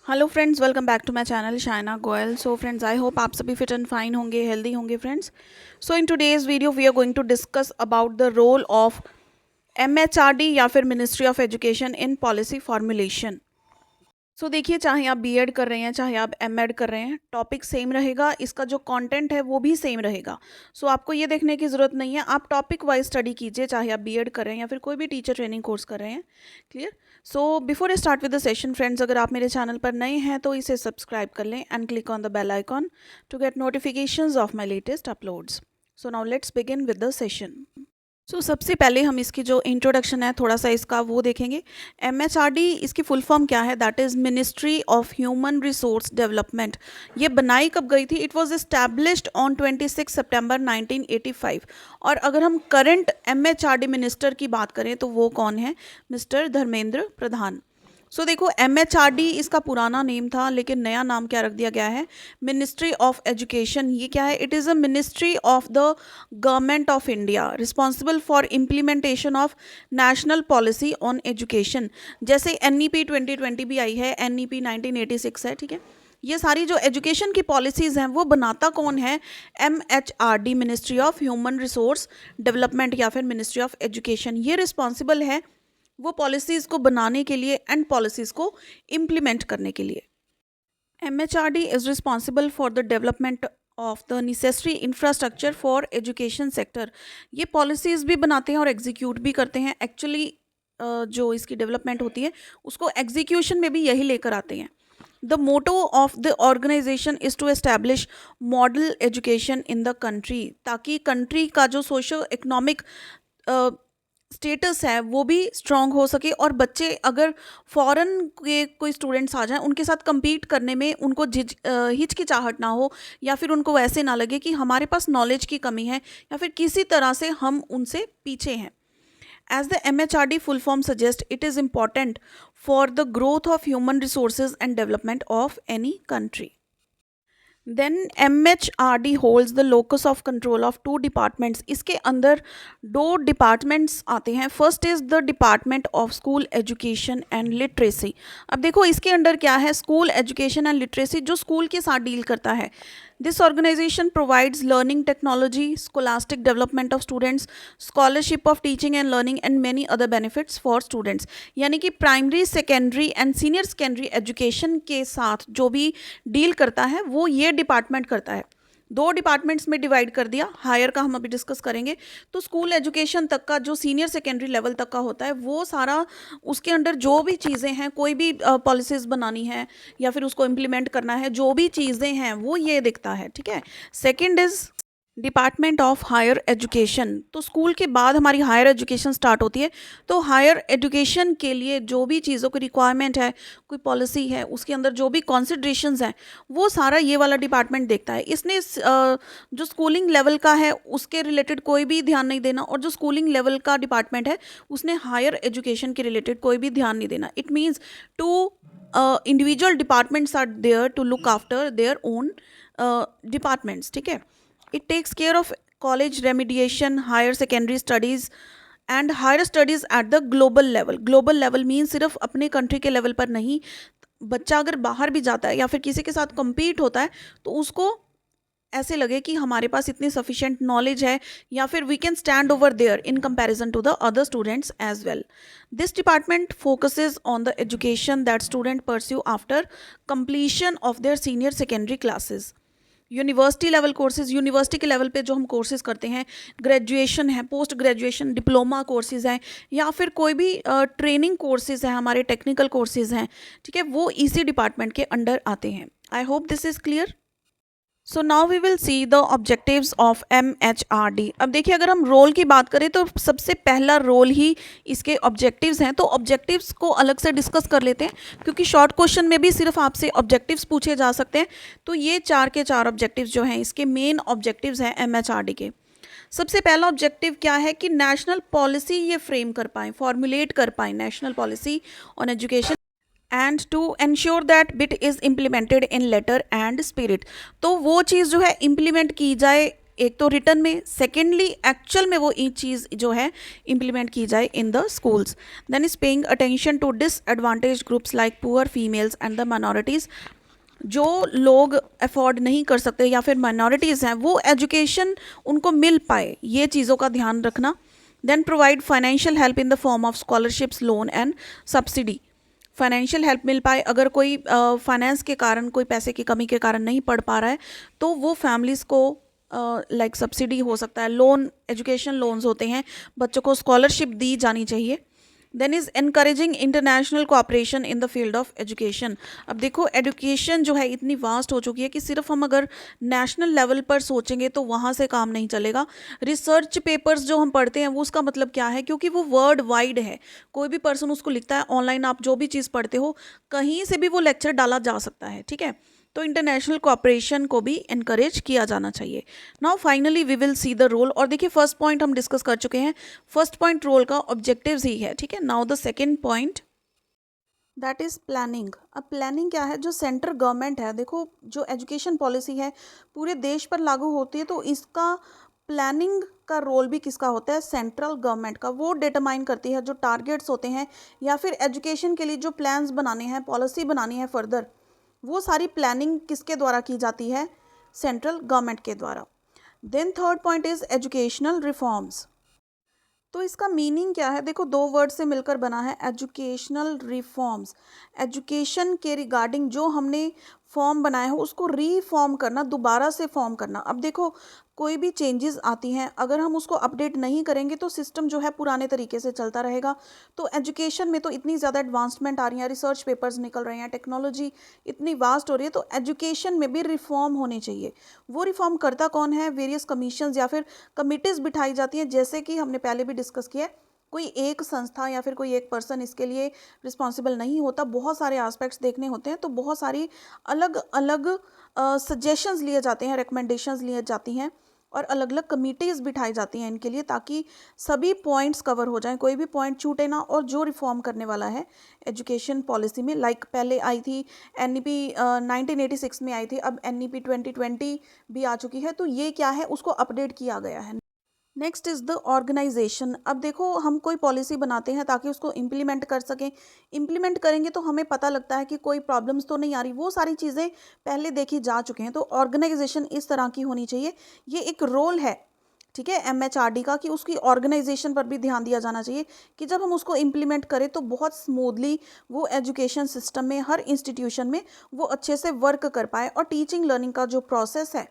Hello friends, welcome back to my channel Shaina Goyal. So friends, I hope आप सभी fit and fine होंगे, healthy होंगे friends. So in today's video we are going to discuss about the role of MHRD या फिर ministry of education in policy formulation. So देखिए, चाहे आप BEd कर रहे हैं चाहे आप एमएड कर रहे हैं, टॉपिक सेम रहेगा, इसका जो कंटेंट है वो भी सेम रहेगा। सो आपको ये देखने की ज़रूरत नहीं है, आप टॉपिक वाइज स्टडी कीजिए, चाहे आप बीएड कर रहे हैं या फिर कोई भी टीचर ट्रेनिंग कोर्स कर रहे हैं। Clear. So before I start with the session friends, अगर आप मेरे चैनल पर नए हैं तो इसे सब्सक्राइब कर लें and click on the bell icon to get notifications of my latest uploads. So now let's begin with the session. सबसे पहले हम इसकी जो इंट्रोडक्शन है थोड़ा सा इसका वो देखेंगे। एमएचआरडी इसकी फुल फॉर्म क्या है? That is ministry of human resource development. ये बनाई कब गई थी? इट वाज एस्टैब्लिश्ड ऑन 26 सितंबर 1985। और अगर हम करंट एमएचआरडी मिनिस्टर की बात करें तो वो कौन है? मिस्टर धर्मेंद्र प्रधान। देखो, एमएचआरडी इसका पुराना नेम था, लेकिन नया नाम क्या रख दिया गया है? Ministry of education. ये क्या है? It is a ministry of the government of India responsible for implementation of national policy on education. जैसे एनईपी 2020 भी आई है, एनईपी 1986 है, ठीक है। ये सारी जो एजुकेशन की पॉलिसीज़ हैं वो बनाता कौन है? MHRD, ministry of human resource development या फिर मिनिस्ट्री ऑफ एजुकेशन। ये रिस्पॉन्सिबल है वो पॉलिसीज़ को बनाने के लिए एंड पॉलिसीज़ को इम्प्लीमेंट करने के लिए। MHRD is responsible for the development of the necessary infrastructure for education sector. ये पॉलिसीज़ भी बनाते हैं और एग्जीक्यूट भी करते हैं। एक्चुअली जो इसकी डेवलपमेंट होती है उसको एग्जीक्यूशन में भी यही लेकर आते हैं। The motto of the organisation is to establish model education in the country, ताकि कंट्री का जो सोशो इकोनॉमिक स्टेटस है वो भी स्ट्रांग हो सके और बच्चे अगर फॉरेन के कोई स्टूडेंट्स आ जाएं उनके साथ compete करने में उनको हिचकिचाहट ना हो, या फिर उनको वैसे ना लगे कि हमारे पास नॉलेज की कमी है या फिर किसी तरह से हम उनसे पीछे हैं। As the MHRD full form suggests, it is important for the growth of human resources and development of any country. Then MHRD holds the locus of control of two departments. इसके अंदर दो डिपार्टमेंट्स आते हैं। First is the department of school education and literacy. अब देखो, इसके under क्या है? स्कूल एजुकेशन एंड लिटरेसी, जो स्कूल के साथ डील करता है। This organisation provides learning technology, scholastic development of students, scholarship of teaching and learning and many other benefits for students. यानी कि primary, secondary and senior secondary education के साथ जो भी डील करता है वो ये डिपार्टमेंट करता है। दो डिपार्टमेंट्स में डिवाइड कर दिया। हायर का हम अभी डिस्कस करेंगे। तो स्कूल एजुकेशन तक का, जो सीनियर सेकेंडरी लेवल तक का होता है, वो सारा उसके अंडर जो भी चीज़ें हैं, कोई भी पॉलिसीज़ बनानी है या फिर उसको इम्प्लीमेंट करना है, जो भी चीज़ें हैं वो ये दिखता है, ठीक है। Second is department of higher education. तो स्कूल के बाद हमारी हायर एजुकेशन स्टार्ट होती है। तो हायर एजुकेशन के लिए जो भी चीज़ों की रिक्वायरमेंट है, कोई पॉलिसी है, उसके अंदर जो भी कॉन्सिड्रेशंस हैं, वो सारा ये वाला डिपार्टमेंट देखता है। इसने जो स्कूलिंग लेवल का है उसके रिलेटेड कोई भी ध्यान नहीं देना, और जो स्कूलिंग लेवल का डिपार्टमेंट है उसने हायर एजुकेशन के रिलेटेड कोई भी ध्यान नहीं देना। It means two individual departments are there to look after their own departments, ठीक है। It takes care of college remediation, higher secondary studies and higher studies at the global level. Global level means सिर्फ अपने country के level पर नहीं, बच्चा अगर बाहर भी जाता है या फिर किसी के साथ compete होता है तो उसको ऐसे लगे कि हमारे पास इतनी सफिशेंट नॉलेज है, या फिर we can stand over there in comparison to the other students as well. This department focuses on the education that student pursue after completion of their senior secondary classes. University level courses, university के level पे जो हम courses करते हैं, graduation है, post graduation diploma courses हैं, या फिर कोई भी ट्रेनिंग कोर्सेज हैं, हमारे टेक्निकल कोर्सेज हैं, ठीक है, वो इसी डिपार्टमेंट के अंडर आते हैं। I hope this is clear. So now we will see the objectives of MHRD। अब देखिए, अगर हम रोल की बात करें तो सबसे पहला रोल ही इसके ऑब्जेक्टिव्स हैं। तो ऑब्जेक्टिव्स को अलग से डिस्कस कर लेते हैं, क्योंकि शॉर्ट क्वेश्चन में भी सिर्फ आपसे ऑब्जेक्टिव्स पूछे जा सकते हैं। तो ये चार के चार ऑब्जेक्टिव्स जो हैं इसके मेन ऑब्जेक्टिव्स हैं MHRD के। सबसे पहला ऑब्जेक्टिव क्या है? कि नेशनल पॉलिसी ये फ्रेम कर पाएँ, फॉर्मुलेट कर पाएँ national policy on education and to ensure that it is implemented in letter and spirit. तो वो चीज़ जो है इम्प्लीमेंट की जाए एक तो रिटर्न में, सेकेंडली एक्चुअल में वो एक चीज़ जो है इम्प्लीमेंट की जाए in the schools. Then is paying attention to disadvantage groups like poor females and the minorities. जो लोग अफोर्ड नहीं कर सकते या फिर माइनॉरिटीज़ हैं, वो एजुकेशन उनको मिल पाए, ये चीज़ों का ध्यान रखना। Then provide financial help in the form of scholarships, loan and subsidy. Financial help मिल पाए, अगर कोई फाइनेंस के कारण, कोई पैसे की कमी के कारण नहीं पढ़ पा रहा है, तो वो फैमिलीज़ को लाइक सब्सिडी हो सकता है, लोन, एजुकेशन लोन्स होते हैं, बच्चों को स्कॉलरशिप दी जानी चाहिए। Then is encouraging international cooperation in the field of education. अब देखो एजुकेशन जो है इतनी वास्ट हो चुकी है कि सिर्फ हम अगर नेशनल लेवल पर सोचेंगे तो वहाँ से काम नहीं चलेगा। रिसर्च पेपर्स जो हम पढ़ते हैं वो उसका मतलब क्या है, क्योंकि वो वर्ल्ड वाइड है, कोई भी पर्सन उसको लिखता है, ऑनलाइन आप जो भी चीज़ पढ़ते हो कहीं से भी वो लेक्चर डाला जा सकता है, ठीक है। तो इंटरनेशनल कोऑपरेशन को भी इनकरेज किया जाना चाहिए। Now finally we will see the role. और देखिए फर्स्ट पॉइंट हम डिस्कस कर चुके हैं, फर्स्ट पॉइंट रोल का ऑब्जेक्टिव्स ही है, ठीक है। Now the second point that is planning. अब प्लानिंग क्या है, जो सेंट्रल गवर्नमेंट है, देखो जो एजुकेशन पॉलिसी है पूरे देश पर लागू होती है, तो इसका प्लानिंग का रोल भी किसका होता है, सेंट्रल गवर्नमेंट का। वो डिटरमाइन करती है जो टारगेट्स होते हैं या फिर एजुकेशन के लिए जो प्लान्स बनाने हैं, पॉलिसी बनानी है फर्दर, वो सारी प्लानिंग किसके द्वारा की जाती है, सेंट्रल गवर्नमेंट के द्वारा। Then third point is educational reforms. तो इसका मीनिंग क्या है, देखो दो वर्ड से मिलकर बना है, एजुकेशनल रिफॉर्म्स। एजुकेशन के रिगार्डिंग जो हमने फॉर्म बनाया हो उसको रीफॉर्म करना, दोबारा से फॉर्म करना। अब देखो कोई भी चेंजेस आती हैं, अगर हम उसको अपडेट नहीं करेंगे तो सिस्टम जो है पुराने तरीके से चलता रहेगा। तो एजुकेशन में तो इतनी ज़्यादा एडवांसमेंट आ रही है, रिसर्च पेपर्स निकल रहे हैं, टेक्नोलॉजी इतनी वास्ट हो रही है, तो एजुकेशन में भी रिफॉर्म होनी चाहिए। वो रिफॉर्म करता कौन है, वेरियस कमीशंस या फिर कमिटीज़ बिठाई जाती हैं, जैसे कि हमने पहले भी डिस्कस किया है। कोई एक संस्था या फिर कोई एक पर्सन इसके लिए रिस्पॉन्सिबल नहीं होता, बहुत सारे एस्पेक्ट्स देखने होते हैं, तो बहुत सारी अलग अलग सजेशंस लिए जाते हैं, रिकमेंडेशंस लिए जाती हैं और अलग अलग कमिटीज़ बिठाई जाती हैं इनके लिए, ताकि सभी पॉइंट्स कवर हो जाएं, कोई भी पॉइंट छूटे ना। और जो रिफॉर्म करने वाला है एजुकेशन पॉलिसी में, लाइक पहले आई थी एनईपी 1986 में आई थी, अब एनईपी 2020 भी आ चुकी है, तो ये क्या है, उसको अपडेट किया गया है। Next is the organisation. अब देखो हम कोई पॉलिसी बनाते हैं ताकि उसको इम्प्लीमेंट कर सकें, इम्प्लीमेंट करेंगे तो हमें पता लगता है कि कोई प्रॉब्लम्स तो नहीं आ रही, वो सारी चीज़ें पहले देखी जा चुके हैं। तो ऑर्गेनाइजेशन इस तरह की होनी चाहिए, ये एक रोल है, ठीक है, एमएचआरडी का, कि उसकी ऑर्गेनाइजेशन पर भी ध्यान दिया जाना चाहिए कि जब हम उसको इम्प्लीमेंट करें तो बहुत स्मूथली वो एजुकेशन सिस्टम में, हर इंस्टीट्यूशन में वो अच्छे से वर्क कर पाए और टीचिंग लर्निंग का जो प्रोसेस है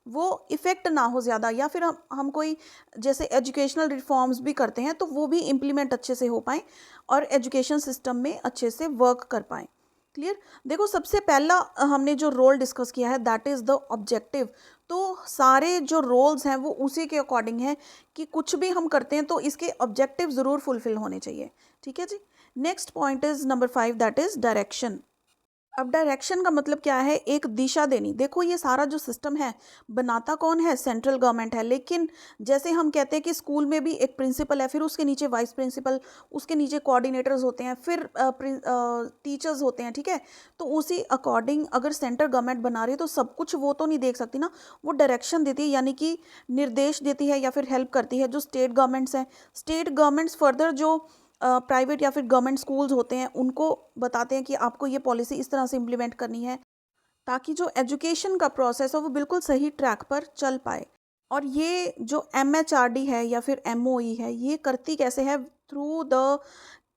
वो इफ़ेक्ट ना हो ज़्यादा, या फिर हम कोई जैसे एजुकेशनल रिफॉर्म्स भी करते हैं तो वो भी इम्प्लीमेंट अच्छे से हो पाएँ और एजुकेशन सिस्टम में अच्छे से वर्क कर पाएँ। क्लियर। देखो सबसे पहला हमने जो रोल डिस्कस किया है दैट इज़ द ऑब्जेक्टिव। तो सारे जो रोल्स हैं वो उसी के अकॉर्डिंग है कि कुछ भी हम करते हैं तो इसके ऑब्जेक्टिव ज़रूर फुलफिल होने चाहिए, ठीक है जी। Next point is number 5 that is direction. अब डायरेक्शन का मतलब क्या है, एक दिशा देनी। देखो ये सारा जो सिस्टम है बनाता कौन है, सेंट्रल गवर्नमेंट है, लेकिन जैसे हम कहते हैं कि स्कूल में भी एक प्रिंसिपल है, फिर उसके नीचे वाइस प्रिंसिपल, उसके नीचे कोऑर्डिनेटर्स होते हैं, फिर टीचर्स होते हैं, ठीक है। तो उसी अकॉर्डिंग अगर सेंट्रल गवर्नमेंट बना रही है तो सब कुछ वो तो नहीं देख सकती ना, वो डायरेक्शन देती है, यानी कि निर्देश देती है या फिर हेल्प करती है जो स्टेट गवर्नमेंट्स हैं। स्टेट गवर्नमेंट्स फर्दर जो प्राइवेट या फिर गवर्नमेंट स्कूल्स होते हैं उनको बताते हैं कि आपको ये पॉलिसी इस तरह से इम्प्लीमेंट करनी है, ताकि जो एजुकेशन का प्रोसेस है वो बिल्कुल सही ट्रैक पर चल पाए। और ये जो एमएचआरडी है या फिर एमओई है, ये करती कैसे है, through the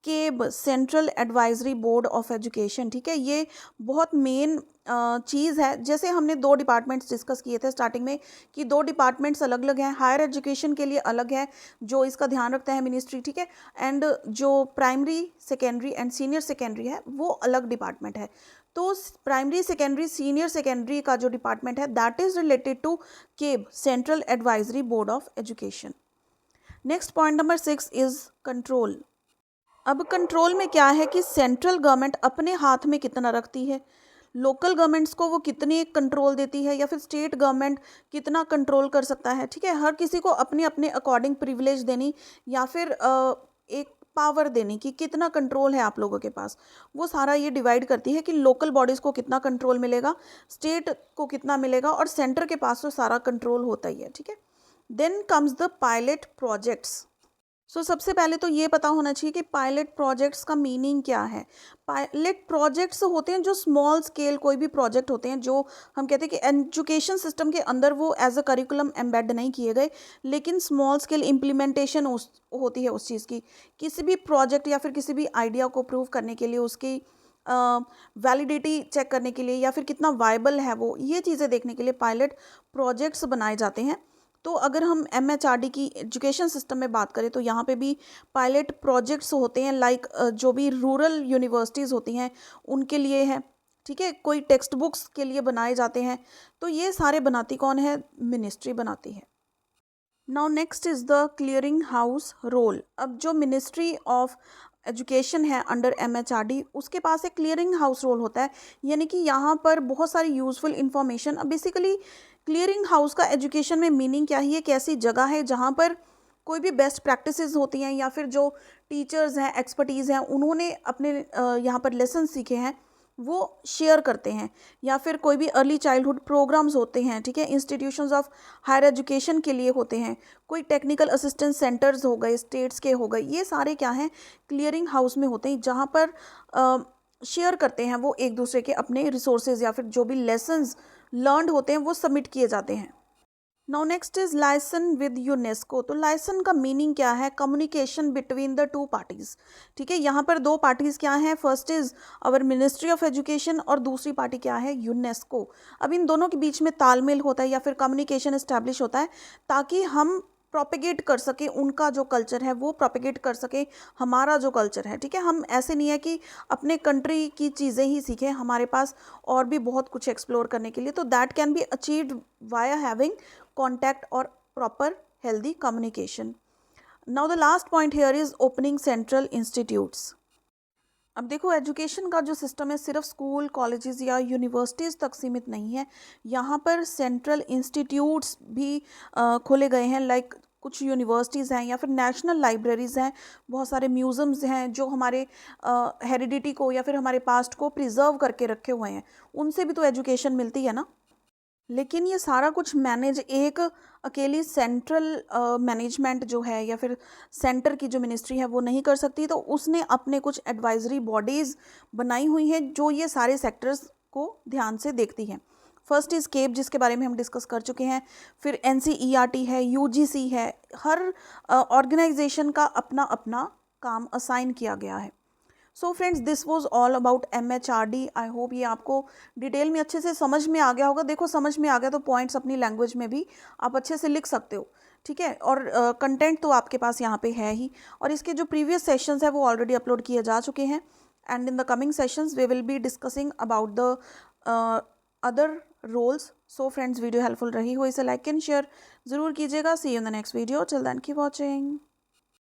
cab, central advisory board of education, ठीक है। ये बहुत मेन चीज़ है। जैसे हमने दो डिपार्टमेंट्स डिस्कस किए थे स्टार्टिंग में कि दो डिपार्टमेंट्स अलग अलग हैं, हायर एजुकेशन के लिए अलग है जो इसका ध्यान रखता है मिनिस्ट्री, ठीक है, एंड जो primary secondary and senior secondary है वो अलग डिपार्टमेंट है। तो प्राइमरी सेकेंडरी सीनियर सेकेंडरी का जो डिपार्टमेंट है that is related to CABE, central advisory board of education. Next point number 6 is control. अब कंट्रोल में क्या है कि सेंट्रल गवर्नमेंट अपने हाथ में कितना रखती है, लोकल गवर्नमेंट्स को वो कितनी कंट्रोल देती है, या फिर स्टेट गवर्नमेंट कितना कंट्रोल कर सकता है, ठीक है। हर किसी को अपने अपने अकॉर्डिंग प्रिविलेज देनी या फिर एक पावर देने की, कितना कंट्रोल है आप लोगों के पास, वो सारा ये डिवाइड करती है कि लोकल बॉडीज़ को कितना कंट्रोल मिलेगा, स्टेट को कितना मिलेगा, और सेंटर के पास तो सारा कंट्रोल होता ही है, ठीक है। Then comes the pilot projects. सबसे पहले तो ये पता होना चाहिए कि पायलट प्रोजेक्ट्स का मीनिंग क्या है। पायलट प्रोजेक्ट्स होते हैं जो स्मॉल स्केल कोई भी प्रोजेक्ट होते हैं, जो हम कहते हैं कि एजुकेशन सिस्टम के अंदर वो एज अ करिकुलम एम्बेड नहीं किए गए, लेकिन स्मॉल स्केल इम्प्लीमेंटेशन होती है उस चीज़ की, किसी भी प्रोजेक्ट या फिर किसी भी आइडिया को प्रूव करने के लिए, उसकी वैलिडिटी चेक करने के लिए, या फिर कितना वायबल है वो, ये चीज़ें देखने के लिए पायलट प्रोजेक्ट्स बनाए जाते हैं। तो अगर हम MHRD की एजुकेशन सिस्टम में बात करें तो यहाँ पे भी पायलट प्रोजेक्ट्स होते हैं, लाइक जो भी रूरल यूनिवर्सिटीज़ होती हैं उनके लिए है, ठीक है, कोई टेक्स्ट बुक्स के लिए बनाए जाते हैं। तो ये सारे बनाती कौन है? मिनिस्ट्री बनाती है। Now next is the clearing house role. अब जो मिनिस्ट्री ऑफ एजुकेशन है अंडर MHRD, उसके पास एक क्लियरिंग हाउस रोल होता है, यानी कि यहाँ पर बहुत सारी यूजफुल इंफॉर्मेशन। अब बेसिकली क्लियरिंग हाउस का एजुकेशन में मीनिंग क्या है? ये एक ऐसी जगह है जहाँ पर कोई भी बेस्ट प्रैक्टिसेस होती हैं, या फिर जो टीचर्स हैं, एक्सपर्टीज़ हैं, उन्होंने अपने यहाँ पर लेसन सीखे हैं वो शेयर करते हैं, या फिर कोई भी अर्ली चाइल्डहुड प्रोग्राम्स होते हैं, ठीक है, इंस्टीट्यूशंस ऑफ हायर एजुकेशन के लिए होते हैं, कोई टेक्निकल असिस्टेंस सेंटर्स हो गए, स्टेट्स के हो गए, ये सारे क्या हैं? क्लियरिंग हाउस में होते हैं, जहाँ पर शेयर करते हैं वो एक दूसरे के अपने रिसोर्सेज, या फिर जो भी लेसन्स लर्नड होते हैं वो सबमिट किए जाते हैं। Now next is liaison with UNESCO. तो लाइसन का मीनिंग क्या है? Communication between the two parties, ठीक है। यहाँ पर दो पार्टीज क्या हैं? First is our ministry of education, और दूसरी पार्टी क्या है? यूनेस्को। अब इन दोनों के बीच में तालमेल होता है, या फिर कम्युनिकेशन इस्टेब्लिश होता है, ताकि हम प्रोपेगेट कर सके उनका जो कल्चर है, वो प्रोपेगेट कर सके हमारा जो कल्चर है, ठीक है। हम ऐसे नहीं है कि अपने कंट्री की चीज़ें ही सीखें, हमारे पास और भी बहुत कुछ एक्सप्लोर करने के लिए। तो that can be achieved via having contact और proper healthy communication. Now the last point here is opening central institutes. अब देखो, एजुकेशन का जो सिस्टम है सिर्फ स्कूल, कॉलेजेस या यूनिवर्सिटीज़ तक सीमित नहीं है। यहाँ पर सेंट्रल इंस्टीट्यूट्स भी खोले गए हैं, लाइक कुछ यूनिवर्सिटीज़ हैं, या फिर नेशनल लाइब्रेरीज़ हैं, बहुत सारे म्यूज़ियम्स हैं जो हमारे हेरिडिटी को या फिर हमारे पास्ट को प्रिजर्व करके रखे हुए हैं। उनसे भी तो एजुकेशन मिलती है ना। लेकिन ये सारा कुछ मैनेज एक अकेली सेंट्रल मैनेजमेंट जो है, या फिर सेंटर की जो मिनिस्ट्री है, वो नहीं कर सकती। तो उसने अपने कुछ एडवाइजरी बॉडीज़ बनाई हुई हैं जो ये सारे सेक्टर्स को ध्यान से देखती हैं। फर्स्ट इज़ केप, जिसके बारे में हम डिस्कस कर चुके हैं। फिर NCERT है, UGC है। हर ऑर्गेनाइजेशन का अपना अपना काम असाइन किया गया है। So friends, this was all about MHRD। I hope ये आपको डिटेल में अच्छे से समझ में आ गया होगा। देखो, समझ में आ गया तो पॉइंट्स अपनी लैंग्वेज में भी आप अच्छे से लिख सकते हो, ठीक है। और कंटेंट तो आपके पास यहाँ पे है ही, और इसके जो प्रीवियस सेशंस है वो ऑलरेडी अपलोड किए जा चुके हैं। And in the coming sessions we will be discussing about the other roles. So friends, video helpful रही हो इसे लाइक एंड शेयर ज़रूर कीजिएगा। See you in the next video. Till then keep watching.